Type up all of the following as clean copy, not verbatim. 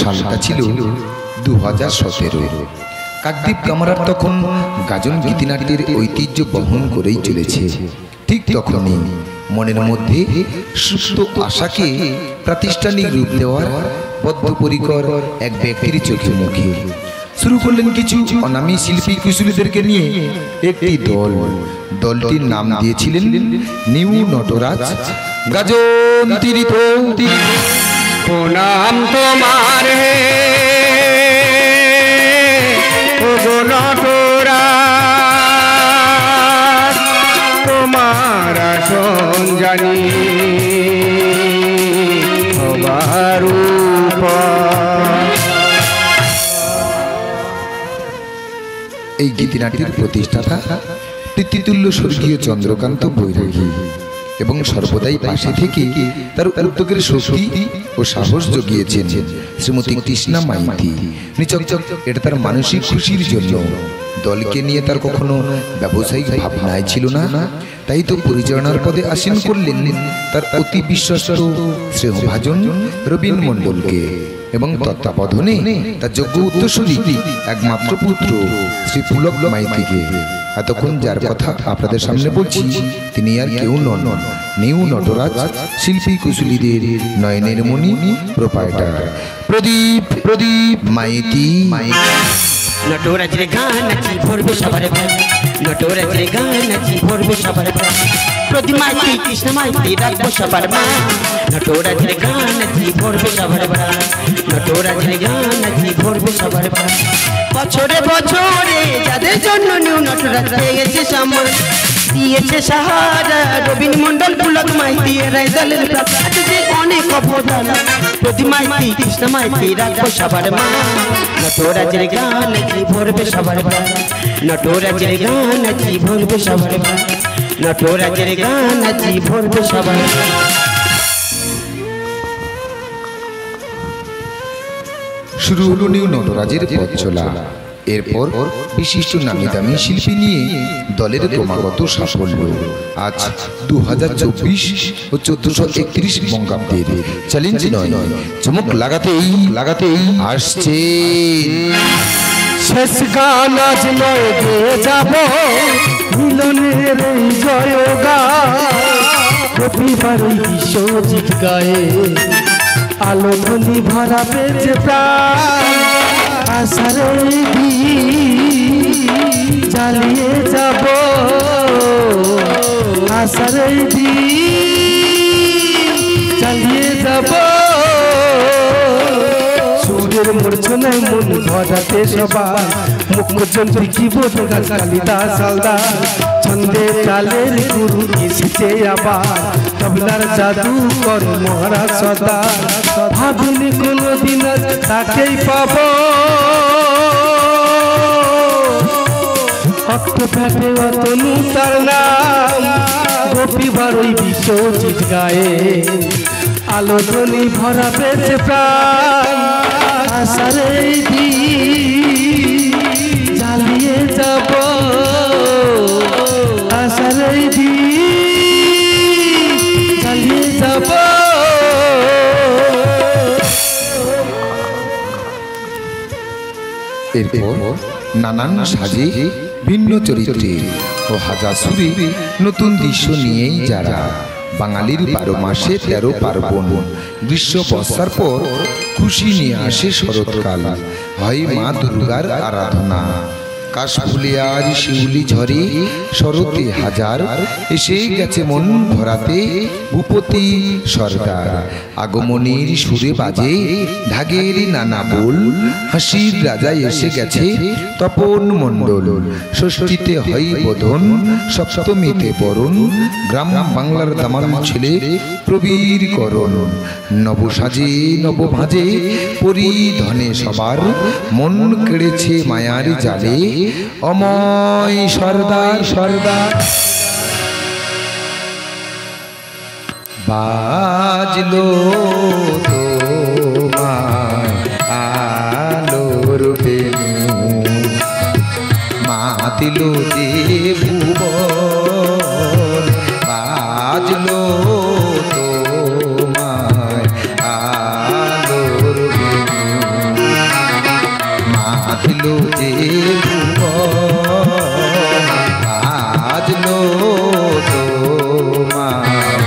সালটা ছিল 2017। কাকদ্বীপ কামারার তখন গাজন গীতিনাট্যের ঐতিহ্য বহন করেই চলেছে। ঠিক তখনই মনের মধ্যে সুপ্ত আশাকে প্রাতিষ্ঠানিক রূপ দেওয়ার বদ্ধপরিকর এক ব্যক্তির চোখে মুখে শুরু করলেন কিছু অনামী শিল্পী কুশলীদেরকে নিয়ে একটি দল। দলটির নাম দিয়েছিলেন নিউ নটরাজ গাজন তীরিত। প্রণাম তোমার হে ওগো নটরাজ, তোমার আসন জানি হবার এই গীতিনাট্যের প্রতিষ্ঠাতা পিতৃতুল্য স্বর্গীয় চন্দ্রকান্ত বৈরাগী এবং সর্বদাই পাশে থেকে তার উদ্যোগের শক্তি ও সাহস জুগিয়েছেন শ্রীমতী কৃষ্ণা মাইতি। নিচক এটা তার মানসিক খুশির জন্য। দলকে নিয়ে তার কখনো ব্যবসায়িক ভাবনাই ছিল না, তাই তো পরিচালনার পদে আসীন করলেন তার অতি বিশ্বস্ত স্নেহভাজন রবীন মণ্ডলকে এবং তত্ত্বাবধানে তার যোগ্য উত্তরসূরি একমাত্র পুত্র শ্রী পুলক মাইতিকে। এতক্ষণ যার কথা আপনাদের সামনে বলছি তিনি আর কেউ নন, নিউ নটরাজ শিল্পী কুশলীদের নয়নের মণি প্রোপাইটার প্রদীপ মাইতি। নটরাজের গান নাচি ভরবে সবার প্রাণ, নটরাজের গান নাচি ভরবে সবার প্রাণ, প্রদীপ মাইতি কৃষ্ণ মাইতি রাখবো সবার মা। নটরাজের গান নাচি ভরবে সবার প্রাণ, নটরাজের গান নাচি ভরবে সবার প্রাণ। বছরে বছরে যাদের জন্য নিউ নটরাজ পেয়েছে সম্মান, দিয়েছে সাহারা রবীন মণ্ডল পুলক মাইতি রায় দলের প্রাপ্তি অনেক অবদান। প্রদীপ মাইতি কৃষ্ণ মাইতি রাখবো সবার মা। নটরাজের গান নাচি ভরবে সবার প্রাণ, নটরাজের গান নাচি ভরবে সবার প্রাণ, নটরাজের গান নাচি ভরবে সবার প্রাণ। শুরু হলো নিউ নটরাজের পথ চলা। এরপর বিশিষ্ট নামি দামি শিল্পী নিয়ে দলের ক্রমাগত সাফল্য। আজ 2024 ও 1431 বঙ্গাব্দের চ্যালেঞ্জ নয়, চমক লাগাতেই আসছে শেষ গান আজ নয় গেয়ে যাব মিলনের এই জয়গান। রবিবার বিশ্বজিৎ গায়ে আলো ধ্বনি ভরা পেয়েছে প্রাণ, আশার জ্বালিয়ে যাব আশার জ্বালিয়ে যাব। সুরের মূর্ছনায় মন ভরাতে সবার মুখ্যযন্ত্রী কিবোর্ড কালিদাস হালদার, ছন্দে তালের গুরু এসেছে আবার তবলার জাদু কর মহারাজ সদার। ভাবিনি কোনদিন তাকেই পাব অক্টোপ্যাটে অতনু তার নাম। রবিবার ওই বিশ্বজিৎ গায়ে আলো ধ্বনি ভরা পেয়েছে প্রাণ, আশার জ্বালিয়ে যাব আশার জ্বালিয়ে যাব। এরপর নানান সাজে ভিন্ন চরিত্রে ও হাজার সুরে নতুন দৃশ্য নিয়েই যারা বাঙালির 12 মাসে 13 পার্বণ। গ্রীষ্ম বর্ষার পর খুশি নিয়ে আসে শরৎকাল, হয় মা দুর্গার আরাধনা। কাশফুলে আর শিউলি ঝরে শরতে হাজার, এসে গেছে মন ভরাতে ভূপতি সরকার। আগমনের সুরে বাজে ঢাগের নানা বোল, হাসির রাজা এসে গেছে তপন মণ্ডল। ষষ্ঠীতে হয় বোধন, সপ্তমীতে বরণ, গ্রাম বাংলার দামাল ছেলে প্রবীর করণ। নবসাজে নবভাজে পরিধনে সবার, মন কেড়েছে মায়ার জালে অময় সর্দার। বাজলো তোমার আলোর বেনু, মাতিল যে ভুবন। বাজলো তোমার আলোর বেনু, বাজলো যে ভুবন, বাজলো তোমার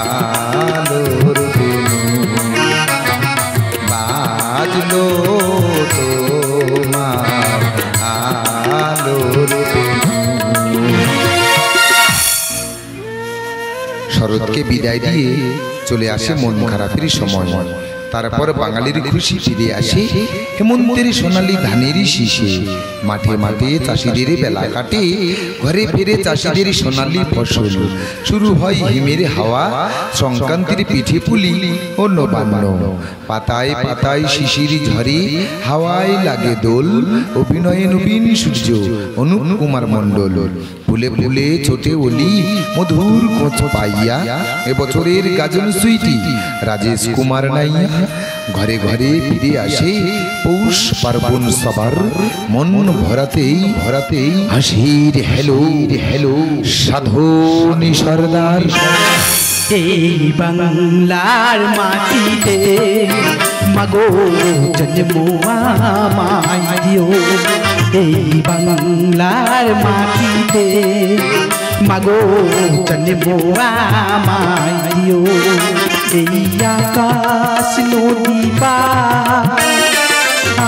আলোর বেনু, বাজলো তোমার আলোর বেনু। শরৎকে বিদায় দিয়ে চলে আসে মন খারাপের সময়। তারপর বাঙালির খুশি ফিরে আসে হেমন্তের সোনালী ধানেরই শীষে। মাঠে মাঠে চাষিদের বেলা কাটে, ঘরে ফিরে চাষিদের সোনালী ফসল। শুরু হয় হিমের হাওয়া, সংক্রান্তির পিঠে পুলি ও নবান্ন। পাতায় পাতায় শিশির ঝরে, হাওয়ায় লাগে দোল। অভিনয়ে নবীন সূর্য, অনুপ কুমার মণ্ডল। ফুলে ফুলে ছোটে ওলি, মধুর কোচ পাইয়া। এবছরের গাজন সুইটি রাজেশ কুমার নাইয়া। ঘরে ঘরে ফিরে আসে পৌষ পার্বণ সবার, মন ভরাতেই ভরাতেই হাসির হেলো হেলো সাধনী সর্দার। এই বাংলার মাটিতে মাগো জন্ম আমায় দিও, এই বাংলার মাটিতে মাগো জন্ম আমায় দিও। এই আকাশ নদী পার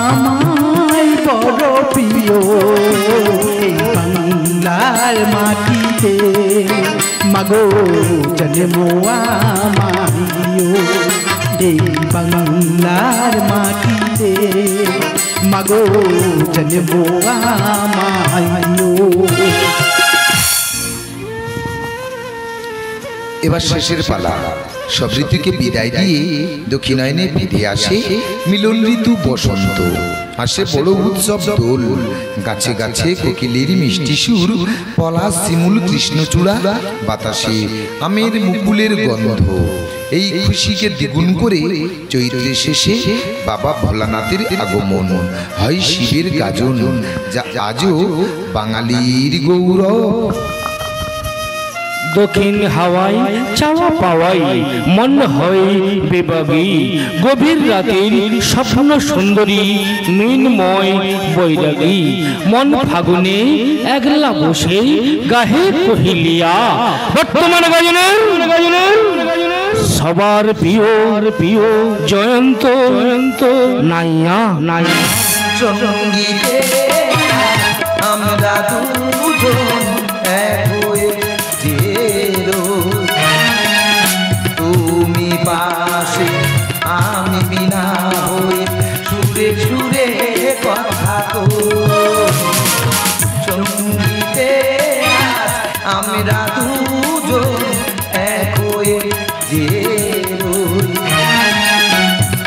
আমায় বড় প্রিয়, এই বাংলার মাটিতে মাগো জন্ম আমায় দিও, এই বাংলার মাটিতে মাগো জন্ম আমায় দিও। এবার শেষের পালা। সব ঋতুকে বিদায় দিয়ে দক্ষিণায়নে ফিরে আসে মিলন ঋতু বসন্ত। আসে বড় উৎসব দোল, গাছে গাছে কোকিলের মিষ্টি সুর, পলাশ শিমুল কৃষ্ণচূড়া, বাতাসে আমের মুকুলের গন্ধ। এই খুশিকে দ্বিগুণ করে চৈত্রের শেষে বাবা ভোলানাথের আগমন। হয় শিবের গাজন, যা আজও বাঙালির গৌরব। দক্ষিণ হাওয়ায় চাওয়া পাওয়াই মন হয় বেবাগী, গভীর রাতের স্বপ্ন সুন্দরী মিনময় বৈরাগী। মন ফাগুনে একলা বসে গাহে কহিলিয়া, বর্তমান গাজনের সবার প্রিয় প্রিয় জয়ন্ত জয়ন্ত নাইয়া নাইয়া। সঙ্গীতে আমরা দুজন এক হয়ে যেরো, তুমি পাশে আমি বিনা হয়ে সুরে সুরে কথা কো। সঙ্গীতে আমরা দুজন এক হয়ে যেরো,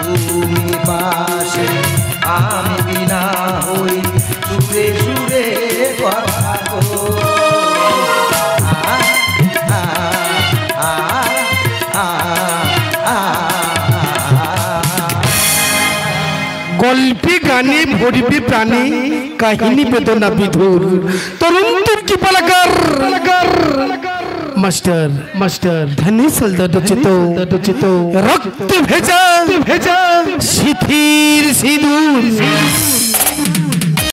তুমি পাশে আমি বিনা হই সুরে সুরে কথা কো। গল্পে গানে ভরবে প্রাণে, কাহিনী বেদনা বিধুর, তরুণ তুর্কি পালাকার মাস্টার মাস্টার ধনী সলদা রচিত রক্ত ভেজা ভেজা সিথির সিঁদুর।